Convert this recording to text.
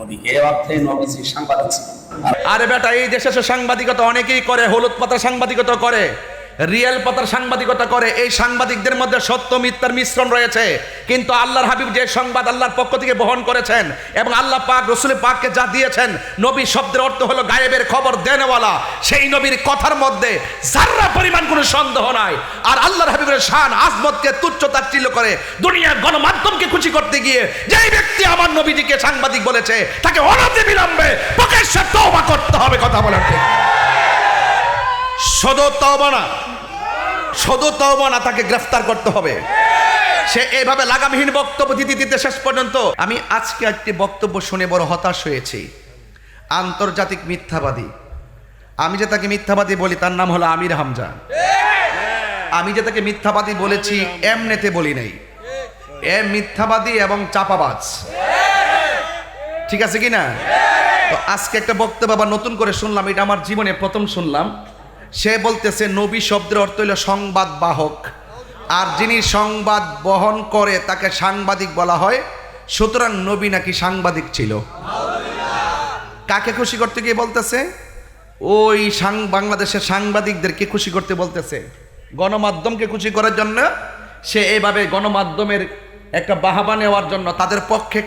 নবী এই অর্থে নবীজি সাংবাদিক ছিলেন। আরে বেটা, এই দেশে সাংবাদিকতা অনেকেই করে, হলুদ পাতার সাংবাদিকতা করে, রিয়েল পাতার সাংবাদিকতা করে। এই সাংবাদিকদের মধ্যে সত্য মিথ্যার মিশ্রণ রয়েছে, কিন্তু আল্লাহর হাবিব যে সংবাদ আল্লাহর পক্ষ থেকে বহন করেছেন এবং আল্লাহ পাক রসুল পাককে যা দিয়েছেন, নবী শব্দের অর্থ হলো গায়েবের খবর দেনেওয়ালা। সেই নবীর কথার মধ্যে যারা পরিমাণ কোনো সন্দেহ নাই। আর আল্লাহর হাবিবের শান আজমতকে তুচ্ছ তাচ্ছিল্য করে দুনিয়ার গণমাধ্যমকে খুশি করতে গিয়ে যেই ব্যক্তি আমার নবীজিকে সাংবাদিক বলেছে, তাকে অনতি বিলম্বে প্রকাশ্যে তওবা করতে হবে। কথা বলেন ঠিক? শুধু তওবা না, তাকে গ্রেফতার করতে হবে। সে এইভাবে লাগামহীন বক্তব্য দিতে শেষ পর্যন্ত। আমি আজকে একটি বক্তব্য শুনে বড় হতাশ হয়েছি। আন্তর্জাতিক মিথ্যাবাদী, আমি যে তাকে মিথ্যাবাদী বলি তার নাম হলো আমির হামজা। আমি যে তাকে মিথ্যাবাদী বলেছি এমনিতে বলি নাই, এ মিথ্যাবাদী এবং চাপাবাজ। ঠিক আছে কি না? তো আজকে একটা বক্তব্য আবার নতুন করে শুনলাম, এটা আমার জীবনে প্রথম শুনলাম। সে বলতেছে নবী শব্দের অর্থ হলো সংবাদ বাহক, আর যিনি সংবাদ বহন করে তাকে সাংবাদিক বলা হয়। সুতরাং নবী নাকি সাংবাদিক ছিল। কাকে খুশি করতে গিয়ে বলতেছে? ওই বাংলাদেশের সাংবাদিকদেরকে খুশি করতে বলতেছে, গণমাধ্যমকে খুশি করার জন্য। সে এইভাবে গণমাধ্যমের একটা বাহাবা নেওয়ার জন্য তাদের পক্ষে